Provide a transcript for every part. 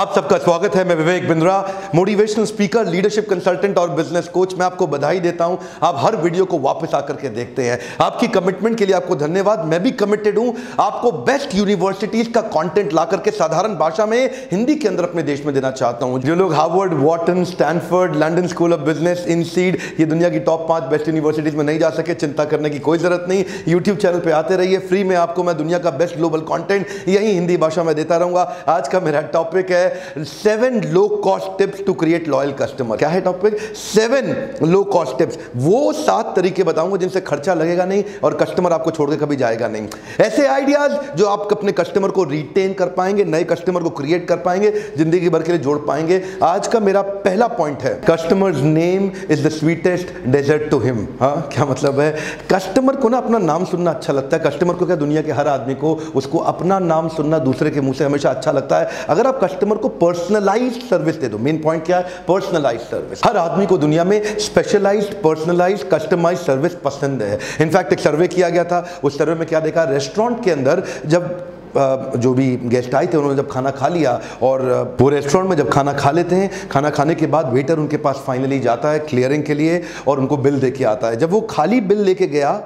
आप सबका स्वागत है। मैं Vivek Bindra, motivational speaker, leadership consultant और बिजनेस कोच। मैं आपको बधाई देता हूं, आप हर वीडियो को वापस आकर के देखते हैं। आपकी कमिटमेंट के लिए आपको धन्यवाद। मैं भी कमिटेड हूं आपको बेस्ट यूनिवर्सिटीज का कंटेंट ला करके साधारण भाषा में हिंदी के अंदर अपने देश में देना चाहता हूं। जो लोग Harvard, Wharton, Stanford, London school of business, INSEAD, ये दुनिया की टॉप 5 बेस्ट यूनिवर्सिटीज में नहीं जा सके, चिंता करने की कोई जरूरत नहीं। यूट्यूब चैनल पे आते रहिए, फ्री में आपको मैं दुनिया का बेस्ट ग्लोबल कंटेंट यही हिंदी भाषा में देता रहूंगा। आज का मेरा टॉपिक है 7 low cost tips to create loyal customer. क्या है टॉपिक? 7 लो कॉस्ट टिप्स, वो 7 तरीके बताऊंगा जिनसे खर्चा लगेगा नहीं और कस्टमर आपको छोड़ के कभी जाएगा नहीं। ऐसे आइडियाज जो आप अपने कस्टमर को रिटेन कर पाएंगे, नए कस्टमर को क्रिएट कर पाएंगे, जिंदगी भर के लिए जोड़ पाएंगे। आज का मेरा पहला पॉइंट है, customer's name is the sweetest dessert to him. हाँ, क्या मतलब है? कस्टमर को ना अपना नाम सुनना अच्छा लगता है। कस्टमर को क्या, दुनिया के हर आदमी को उसको अपना नाम सुनना दूसरे के मुंह से हमेशा अच्छा लगता है। अगर आप कस्टमर को पर्सनलाइज्ड सर्विस दे दो, मेन पॉइंट क्या है? Personalised service. हर आदमी को दुनिया में स्पेशलाइज्ड, पर्सनलाइज्ड, कस्टमाइज्ड सर्विस पसंद है। इनफैक्ट एक सर्वे किया गया था, उस सर्वे में क्या देखा, रेस्टोरेंट के अंदर जब जो भी गेस्ट आए थे उन्होंने जब खाना खा लिया और वो रेस्टोरेंट में जब खाना खा लेते हैं, खाना खाने के बाद वेटर उनके पास फाइनली जाता है क्लियरिंग के लिए और उनको बिल दे के आता है। जब वो खाली बिल लेके गया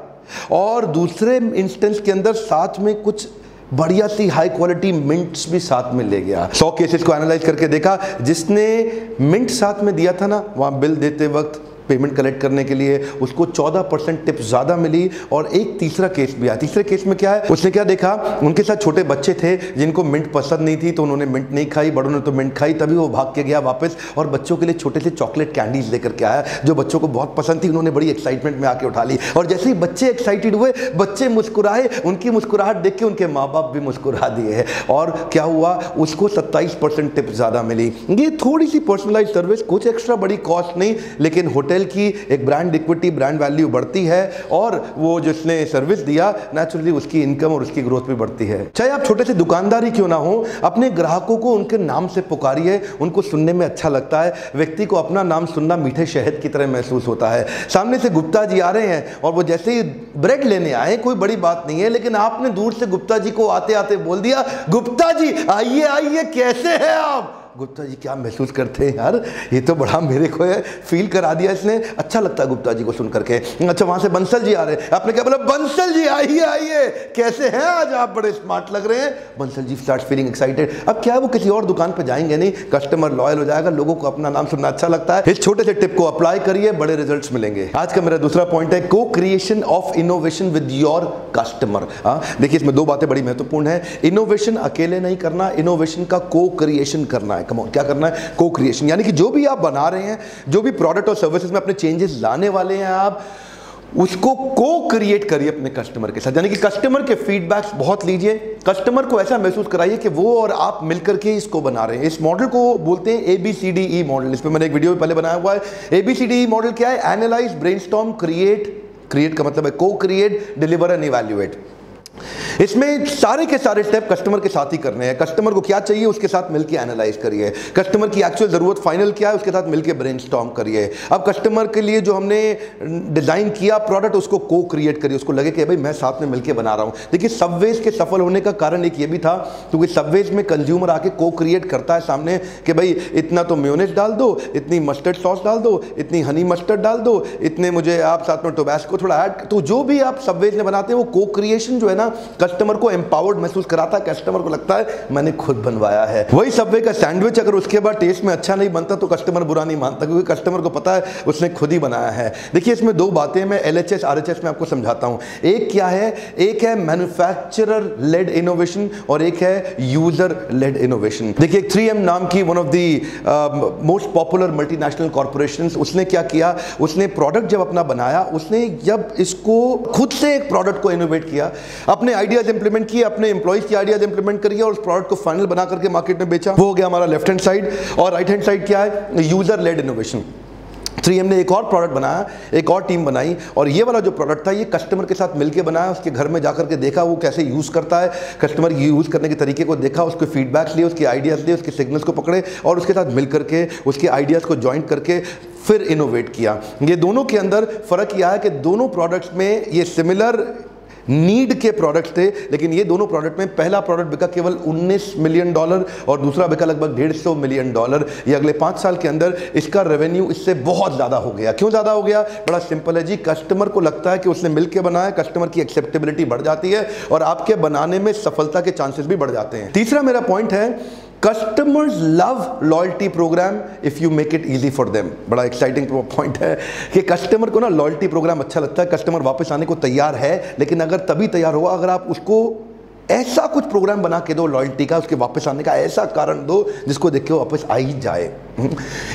और दूसरे इंस्टेंस के अंदर साथ में कुछ बढ़िया सी हाई क्वालिटी मिंट्स भी साथ में ले गया। 100 केसेस को एनालाइज करके देखा, जिसने मिंट साथ में दिया था ना, वहाँ बिल देते वक्त पेमेंट कलेक्ट करने के लिए उसको 14% टिप ज़्यादा मिली। और एक तीसरा केस भी आया। तीसरे केस में क्या है, उसने क्या देखा, उनके साथ छोटे बच्चे थे जिनको मिंट पसंद नहीं थी, तो उन्होंने मिंट नहीं खाई, बड़ों ने तो मिंट खाई। तभी वो भाग के गया वापस और बच्चों के लिए छोटे से चॉकलेट कैंडीज लेकर के आया जो बच्चों को बहुत पसंद थी। उन्होंने बड़ी एक्साइटमेंट में आके उठा ली और जैसे ही बच्चे एक्साइटेड हुए, बच्चे मुस्कुराए, उनकी मुस्कुराहट देख के उनके माँ बाप भी मुस्कुरा दिए हैं। और क्या हुआ, उसको 27% टिप ज़्यादा मिली। ये थोड़ी सी पर्सनलाइज सर्विस, कुछ एक्स्ट्रा बड़ी कॉस्ट नहीं, लेकिन होटल की एक ब्रांड इक्विटी, ब्रांड वैल्यू बढ़ती है और वो जिसने सर्विस दिया नेचुरली उसकी इनकम और उसकी ग्रोथ भी बढ़ती है। चाहे आप छोटे से दुकानदारी क्यों ना हो, अपने ग्राहकों को उनके नाम से पुकारिए, उनको सुनने में अच्छा लगता है। व्यक्ति को अपना नाम सुनना मीठे शहद की तरह महसूस होता है। सामने से गुप्ता जी आ रहे हैं और वो जैसे ही ब्रेड लेने आए, कोई बड़ी बात नहीं है, लेकिन आपने दूर से गुप्ता जी को आते आते बोल दिया, गुप्ता जी आइए आइए, कैसे हैं आप? गुप्ता जी क्या महसूस करते हैं, यार ये तो बड़ा मेरे को है फील करा दिया इसने। अच्छा लगता है गुप्ता जी को सुन करके। अच्छा, वहां से बंसल जी आ रहे हैं, आपने क्या बोला, बंसल जी आइए आइए, कैसे हैं आज आप, बड़े स्मार्ट लग रहे हैं। Bansal ji start feeling excited. अब क्या है, वो किसी और दुकान पे जाएंगे नहीं, कस्टमर लॉयल हो जाएगा, लोगों को अपना नाम सुनना अच्छा लगता है। इस छोटे से टिप को अप्लाई करिए, बड़े रिजल्ट्स मिलेंगे। आज का मेरा दूसरा पॉइंट है, को creation of innovation with your customer. देखिए, इसमें 2 बातें बड़ी महत्वपूर्ण है। इनोवेशन अकेले नहीं करना, इनोवेशन का को क्रिएशन करना है। कम ऑन, क्या करना है? को क्रिएशन। यानी कि जो भी आप बना रहे हैं, जो भी प्रोडक्ट और सर्विसेज में अपने चेंजेस लाने वाले हैं आप, उसको को क्रिएट करिए अपने कस्टमर के साथ। यानी कि कस्टमर के फीडबैक्स बहुत लीजिए, कस्टमर को ऐसा महसूस कराइए कि वो और आप मिलकर के इसको बना रहे हैं। इस मॉडल को बोलते हैं ABCDE मॉडल। इस पर मैंने एक वीडियो पहले बनाया हुआ है। ABCDE मॉडल क्या है? Analyse, brainstorm, create. क्रिएट का मतलब है को क्रिएट, डिलीवर एंड इवैल्यूएट। इसमें सारे के सारे स्टेप कस्टमर के साथ ही करने हैं। कस्टमर को क्या चाहिए उसके साथ मिलकर एनालाइज करिए। कस्टमर की एक्चुअल जरूरत फाइनल क्या है उसके साथ मिलकर ब्रेनस्टॉर्म करिए। अब कस्टमर के लिए जो हमने डिजाइन किया प्रोडक्ट, उसको को क्रिएट करिए। उसको लगे कि भाई मैं साथ में मिलकर बना रहा हूं। देखिए, सबवेज के सफल होने का कारण एक ये भी था क्योंकि सबवेज में कंज्यूमर आके को क्रिएट करता है सामने कि भाई इतना तो मेयोनेज डाल दो, इतनी मस्टर्ड सॉस डाल दो, इतनी हनी मस्टर्ड डाल दो, इतने मुझे आप साथ में टोबैस्को थोड़ा ऐड। तो जो भी आप सबवेज में बनाते हैं वो को क्रिएशन जो है ना, कस्टमर को एम्पावर्ड महसूस कराता है। कस्टमर को लगता है मैंने खुद बनवाया है। वही सबवे का सैंडविच अगर उसके बाद टेस्ट में अच्छा नहीं बनता तो कस्टमर बुरा नहीं मानता, क्योंकि कस्टमर को पता है उसने खुद ही बनाया है। देखिए, इसमें 2 बातें मैं LHS RHS में आपको समझाता हूं। एक क्या है, एक है मैन्युफैक्चरर लेड इनोवेशन और एक है यूजर लेड इनोवेशन। देखिए, 3M नाम की one of the most popular multinational corporations, उसने क्या किया, उसने प्रोडक्ट जब अपना बनाया, उसने जब इसको खुद से एक प्रोडक्ट को इनोवेट किया, अपने आइडियाज इंप्लीमेंट किए, अपने एम्प्लॉइज की आइडियाज इंप्लीमेंट करिए और उस प्रोडक्ट को फाइनल बना करके मार्केट में बेचा। वो हो गया हमारा लेफ्ट हैंड साइड। और राइट हैंड साइड क्या है? User lead innovation. 3M ने एक और प्रोडक्ट बनाया, एक और टीम बनाई और ये वाला जो प्रोडक्ट था ये कस्टमर के साथ मिलके बनाया। उसके घर में जाकर के देखा वो कैसे यूज़ करता है, कस्टमर यूज़ करने के तरीके को देखा, उसके फीडबैक्स लिए, उसके आइडियाज़ लिए, उसके सिग्नल्स को पकड़े और उसके साथ मिल करके उसके आइडियाज़ को जॉइंट करके फिर इनोवेट किया। ये दोनों के अंदर फ़र्क यह है कि दोनों प्रोडक्ट्स में ये सिमिलर नीड के प्रोडक्ट्स थे, लेकिन ये दोनों प्रोडक्ट में पहला प्रोडक्ट बिका केवल $19 मिलियन और दूसरा बिका लगभग $150 मिलियन। ये अगले 5 साल के अंदर इसका रेवेन्यू इससे बहुत ज़्यादा हो गया। क्यों ज़्यादा हो गया? बड़ा सिंपल है जी, कस्टमर को लगता है कि उसने मिलकर बनाया, कस्टमर की एक्सेप्टेबिलिटी बढ़ जाती है और आपके बनाने में सफलता के चांसेस भी बढ़ जाते हैं। तीसरा मेरा पॉइंट है, customers love loyalty programme if you make it easy for them. बड़ा एक्साइटिंग पॉइंट है कि कस्टमर को ना लॉयल्टी प्रोग्राम अच्छा लगता है, कस्टमर वापस आने को तैयार है, लेकिन अगर तभी तैयार होगा अगर आप उसको ऐसा कुछ प्रोग्राम बना के दो लॉयल्टी का, उसके वापस आने का ऐसा कारण दो जिसको देख के वो वापस आ ही जाए।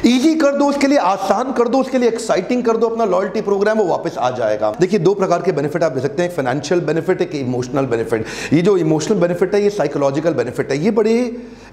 इजी कर दो, उसके लिए आसान कर दो, उसके लिए एक्साइटिंग कर दो अपना लॉयल्टी प्रोग्राम, वो वापस आ जाएगा। देखिए 2 प्रकार के बेनिफिट आप दे सकते हैं, एक फाइनेंशियल बेनिफिट, एक इमोशनल बेनिफिट। ये जो इमोशनल बेनिफिट है ये साइकोलॉजिकल बेनिफिट है,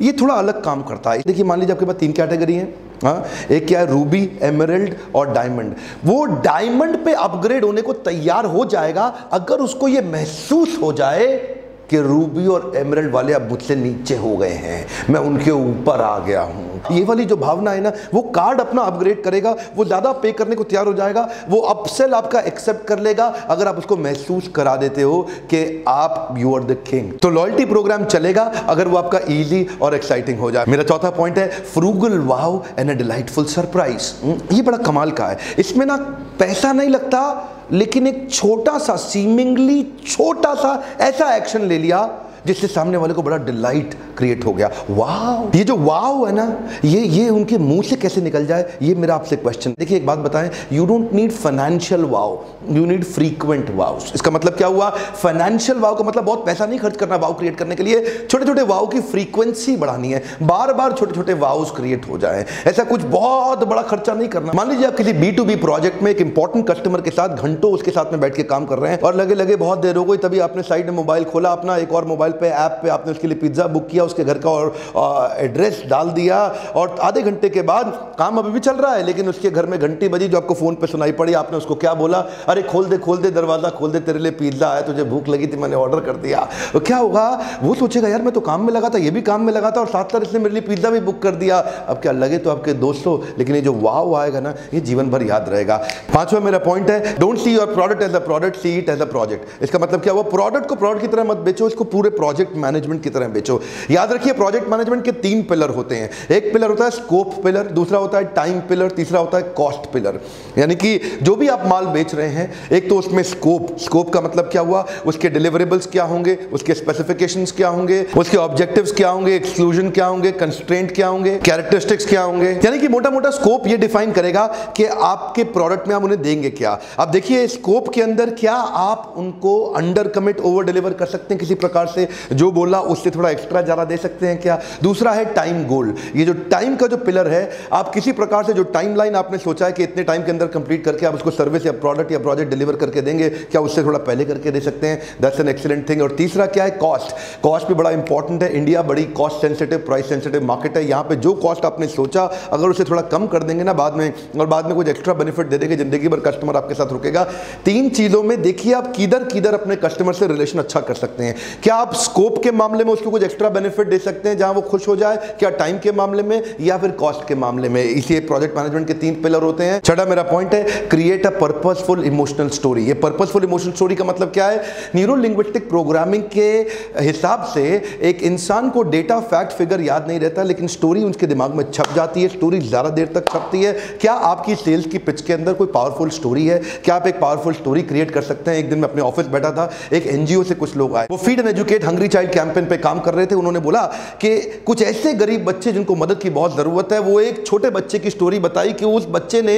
ये थोड़ा अलग काम करता है। देखिए मान लीजिए आपके पास 3 कैटेगरी है, हाँ, एक क्या है, रूबी, एमरल्ड और डायमंड। वो डायमंड पे अपग्रेड होने को तैयार हो जाएगा अगर उसको ये महसूस हो जाए कि रूबी और एमरल्ड वाले अब मुझसे नीचे हो गए हैं, मैं उनके ऊपर आ गया हूं। ये वाली जो भावना है ना, वो कार्ड अपना अपग्रेड करेगा, वो ज्यादा पे करने को तैयार हो जाएगा, वो अपसेल आपका एक्सेप्ट कर लेगा अगर आप उसको महसूस करा देते हो कि आप यू आर द किंग। तो लॉयल्टी प्रोग्राम चलेगा अगर वो आपका इजी और एक्साइटिंग हो जाए। मेरा चौथा पॉइंट है, frugal wow and a delightful surprise. ये बड़ा कमाल का है, इसमें ना पैसा नहीं लगता, लेकिन एक छोटा सा, सीमिंगली छोटा सा ऐसा एक्शन ले लिया जिससे सामने वाले को बड़ा डिलाइट क्रिएट हो गया। वाव, ये जो वाव है ना, ये उनके मुंह से कैसे निकल जाए, ये मेरा आपसे क्वेश्चन। देखिए एक बात बताएं, you don't need financial wow, you need frequent wow. इसका मतलब क्या हुआ? फाइनेंशियल वाव का मतलब बहुत पैसा नहीं खर्च करना वाव क्रिएट करने के लिए, छोटे छोटे वाव की फ्रीक्वेंसी बढ़ानी है, बार बार छोटे छोटे वाव्स क्रिएट हो जाए। ऐसा कुछ बहुत बड़ा खर्चा नहीं करना। मान लीजिए आप किसी B2B प्रोजेक्ट में एक इंपॉर्टेंट कस्टमर के साथ घंटों उसके साथ में बैठ के काम कर रहे हैं और लगे बहुत देर हो गई, तभी आपने साइड में मोबाइल खोला अपना, एक और मोबाइल पे ऐप पे आपने उसके लिए पिज्जा बुक किया, उसके घर का और एड्रेस डाल दिया, और आधे घंटे के बाद काम अभी भी चल रहा है लेकिन उसके घर में घंटी बजी जो आपको फोन पे सुनाई पड़ी। आपने उसको क्या बोला? अरे खोल दे दरवाजा खोल दे, तेरे लिए पिज्जा आया, तुझे भूख लगी थी, मैंने ऑर्डर कर दिया। तो क्या होगा? वो सोचेगा यार मैं तो काम में लगा था, ये भी काम में लगा था और साथ साथ इसने मेरे लिए पिज्जा भी बुक कर दिया। अब क्या लगे तो आपके दोस्तों, लेकिन ये जो वाव आएगा ना, ये जीवन भर याद रहेगा। पांचवा मेरा पॉइंट है, don't see your product as a product, see it as a project. इसका मतलब क्या हुआ? प्रोडक्ट को प्रोडक्ट की तरह मत बेचो, इसको पूरे प्रोजेक्ट मैनेजमेंट की तरह बेचो। याद रखिए प्रोजेक्ट मैनेजमेंट के 3 पिलर होते हैं। एक पिलर होता है स्कोप पिलर, दूसरा होता है टाइम पिलर, तीसरा होता है कॉस्ट पिलर। यानी कि जो भी आप माल बेच रहे हैं, एक तो उसमें स्कोप का मतलब क्या हुआ? उसके डिलीवरेबल्स क्या होंगे, उसके स्पेसिफिकेशंस क्या होंगे, उसके ऑब्जेक्टिव्स क्या होंगे, एक्सक्लूजन क्या होंगे, कंस्ट्रेंट क्या होंगे, कैरेक्टरिस्टिक्स क्या होंगे। यानी कि मोटा मोटा स्कोप ये डिफाइन करेगा कि आपके प्रोडक्ट में आप उन्हें देंगे क्या। अब देखिए स्कोप के अंदर क्या आप उनको अंडर कमिट ओवर डिलीवर कर सकते हैं किसी प्रकार से, जो बोला उससे थोड़ा एक्स्ट्रा ज्यादा दे सकते हैं क्या। दूसरा है टाइम गोल। ये जो टाइम का जो पिलर है, आप किसी प्रकार से जो टाइम लाइन आपने सोचा है कि इतने टाइम के अंदर कंप्लीट करके आप उसको सर्विस या प्रोडक्ट या प्रोजेक्ट डिलीवर करके देंगे, क्या उससे थोड़ा पहले करके दे सकते हैं? That's an excellent thing. और तीसरा क्या है? कॉस्ट। कॉस्ट भी बड़ा इंपॉर्टेंट है। इंडिया बड़ी cost sensitive, price sensitive market है। यहाँ पे जो कॉस्ट आपने सोचा अगर उसे थोड़ा कम कर देंगे ना बाद में, और बाद में कुछ एक्स्ट्रा बेनिफिट दे देंगे, जिंदगी भर कस्टमर आपके साथ रुकेगा। 3 चीजों में देखिए आप किधर अपने कस्टमर से रिलेशन अच्छा कर सकते हैं। क्या आप स्कोप के मामले में उसको कुछ एक्स्ट्रा बेनिफिट दे सकते हैं जहां वो खुश हो जाए, क्या टाइम के मामले में या फिर कॉस्ट के मामले में। इसी प्रोजेक्ट मैनेजमेंट के 3 पिलर होते हैं। छठा मेरा पॉइंट है, create a purposeful emotional story. ये पर्पसफुल इमोशनल स्टोरी का मतलब क्या है? न्यूरो लिंग्विस्टिक प्रोग्रामिंग के हिसाब से एक इंसान को डेटा फैक्ट फिगर याद नहीं रहता, लेकिन स्टोरी उसके दिमाग में छप जाती है। स्टोरी ज्यादा देर तक छपती है। क्या आपकी सेल्स की पिच के अंदर कोई पावरफुल स्टोरी है? क्या आप एक पावरफुल स्टोरी क्रिएट कर सकते हैं? एक दिन मैं अपने ऑफिस बैठा था, एक एनजीओ से कुछ लोग आए, वो feed and educate hungry child campaign पे काम कर रहे थे। उन्होंने बोला कि कुछ ऐसे गरीब बच्चे जिनको मदद की बहुत जरूरत है, वो एक छोटे बच्चे की स्टोरी बताई कि उस बच्चे ने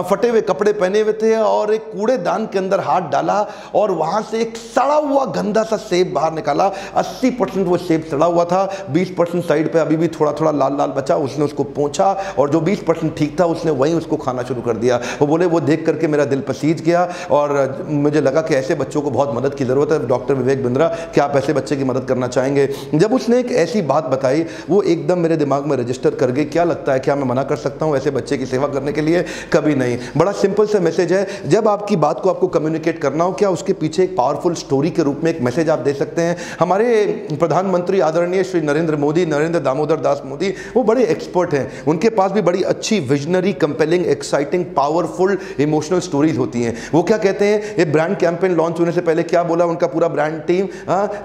फटे हुए कपड़े पहने हुए थे और एक कूड़ेदान के अंदर हाथ डाला और वहां से एक सड़ा हुआ गंदा सा सेब बाहर निकाला। 80% वो सेब सड़ा हुआ था, 20% साइड पे अभी भी थोड़ा थोड़ा लाल लाल बचा। उसने उसको पोंछा और जो 20% ठीक था उसने वहीं उसको खाना शुरू कर दिया। वो बोले वो देख करके मेरा दिल पसीज गया और मुझे लगा कि ऐसे बच्चों को बहुत मदद की जरूरत है। डॉक्टर विवेक बिंद्रा, क्या आप ऐसे बच्चे की मदद करना चाहेंगे? जब उसने उसने एक ऐसी बात बताई वो एकदम मेरे दिमाग में रजिस्टर कर गई। क्या लगता है, क्या मैं मना कर सकता हूं ऐसे बच्चे की सेवा करने के लिए? कभी नहीं। बड़ा सिंपल सा मैसेज है, जब आपकी बात को आपको कम्युनिकेट करना हो, क्या उसके पीछे एक पावरफुल स्टोरी के रूप में एक मैसेज आप दे सकते हैं। हमारे प्रधानमंत्री आदरणीय श्री नरेंद्र मोदी, नरेंद्र दामोदर दास मोदी, वो बड़े एक्सपर्ट हैं। उनके पास भी बड़ी अच्छी visionary, compelling, exciting, powerful emotional stories होती हैं। वो क्या कहते हैं, ये ब्रांड कैंपेन लॉन्च होने से पहले क्या बोला उनका पूरा ब्रांड टीम?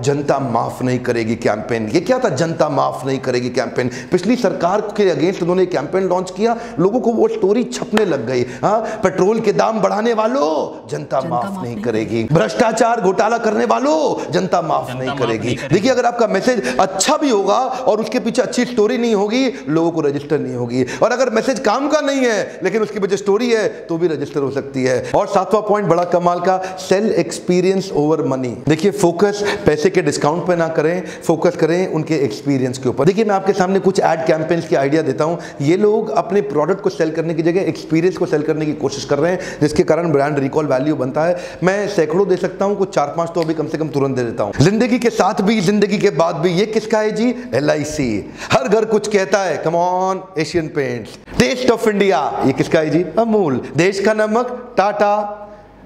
जनता माफ नहीं करेगी कैंपेन। ये क्या था, जनता माफ नहीं करेगी कैंपेन? पिछली सरकार के अगेंस्ट उन्होंने कैंपेन लॉन्च किया, लोगों को वो स्टोरी छपने लग गई। पेट्रोल के दाम बढ़ाने वालों, जनता माफ नहीं करेगी। भ्रष्टाचार घोटाला करने वालों, जनता माफ नहीं करेगी। देखिए, अगर आपका मैसेज अच्छा भी होगा और उसके पीछे अच्छी स्टोरी नहीं होगी, लोगों को रजिस्टर नहीं होगी। और अगर मैसेज काम का नहीं है लेकिन उसके पीछे स्टोरी है तो भी रजिस्टर हो सकती है। और सातवां पॉइंट बड़ा कमाल का, सेल एक्सपीरियंस ओवर मनी। देखिए, फोकस पैसे के डिस्काउंट पे ना करें, फोकस करें उनके एक्सपीरियंस के ऊपर। देखिए, मैं आपके सामने कुछ एड कैंपेन्स की आइडिया देता हूं। ये लोग अपने प्रोडक्ट को सेल करने की जगह एक्सपीरियंस को सेल करने की कोशिश कर रहे हैं, जिसके कारण ब्रांड रिकॉल वैल्यू बनता है। मैं सैकड़ों दे सकता हूं, कुछ 4-5 तो अभी कम से कम तुरंत दे देता हूं। जिंदगी के साथ भी, जिंदगी के बाद भी। ये किसका है जी? LIC। हर घर कुछ कहता है, come on, Asian paints. Taste of India, ये किसका है जी? अमूल। देश का नमक, टाटा।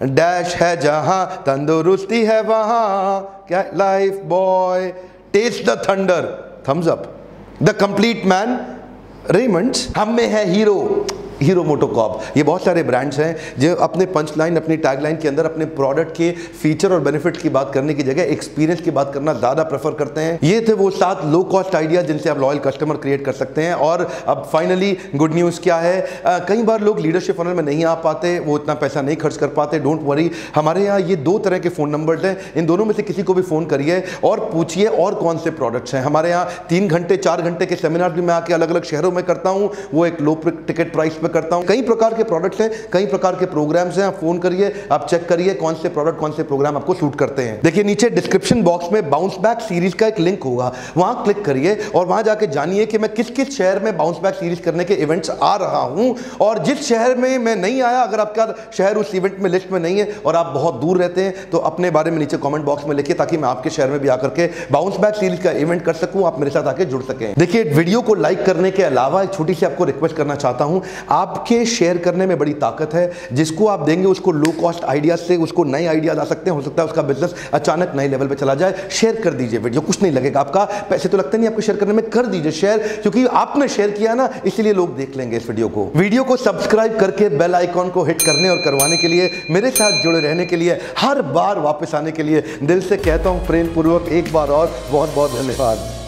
डैश है जहां, तंदुरुस्ती है वहां, क्या? Lifebuoy. Taste the thunder, Thums up. The complete man, Raymonds. हम में है हीरो, हीरो मोटोकॉर्प। ये बहुत सारे ब्रांड्स हैं जो अपने पंच लाइन, अपनी टैग लाइन के अंदर अपने प्रोडक्ट के फीचर और बेनिफिट की बात करने की जगह एक्सपीरियंस की बात करना ज़्यादा प्रेफर करते हैं। ये थे वो 7 लो कॉस्ट आइडिया जिनसे आप लॉयल कस्टमर क्रिएट कर सकते हैं। और अब फाइनली गुड न्यूज़ क्या है, कई बार लोग लीडरशिप फनल में नहीं आ पाते, वो इतना पैसा नहीं खर्च कर पाते। डोंट वरी, हमारे यहाँ ये 2 तरह के फ़ोन नंबर्स हैं। इन दोनों में से किसी को भी फ़ोन करिए और पूछिए और कौन से प्रोडक्ट्स हैं। हमारे यहाँ 3 घंटे 4 घंटे के सेमिनार भी मैं आके अलग अलग शहरों में करता हूँ, वो एक लो टिकट प्राइस पर करता हूँ। कई प्रकार के प्रोडक्ट्स हैं, कई प्रकार के प्रोग्राम्स हैं। आप फोन करिए, आप चेक करिए कौन से प्रोडक्ट, कौन से प्रोग्राम आपको सूट करते हैं। देखिए, नीचे डिस्क्रिप्शन बॉक्स में बाउंस बैक सीरीज का एक लिंक होगा, वहां क्लिक करिए और वहां जाके जानिए कि मैं किस किस शहर में बाउंस बैक सीरीज करने के इवेंट्स आ रहा हूं। और जिस शहर में मैं नहीं आया, अगर आपका शहर उस इवेंट में लिस्ट में नहीं है और आप बहुत दूर रहते हैं, तो अपने बारे में नीचे कॉमेंट बॉक्स में लिखिए, ताकि मैं आपके शहर में भी आकर के बाउंस बैक सीरीज का इवेंट कर सकूं, आप मेरे साथ आके जुड़ सकें। देखिए, वीडियो को लाइक करने के अलावा एक छोटी सी आपको रिक्वेस्ट करना चाहता हूं। आपके शेयर करने में बड़ी ताकत है। जिसको आप देंगे उसको लो कॉस्ट आइडिया से उसको नए आइडियाज आ सकते हैं। हो सकता है उसका बिजनेस अचानक नए लेवल पे चला जाए। शेयर कर दीजिए वीडियो, कुछ नहीं लगेगा आपका, पैसे तो लगते नहीं आपको शेयर करने में। कर दीजिए शेयर, क्योंकि आपने शेयर किया ना, इसलिए लोग देख लेंगे इस वीडियो को। वीडियो को सब्सक्राइब करके बेल आइकॉन को हिट करने और करवाने के लिए, मेरे साथ जुड़े रहने के लिए, हर बार वापस आने के लिए दिल से कहता हूं प्रेम पूर्वक एक बार और बहुत बहुत धन्यवाद।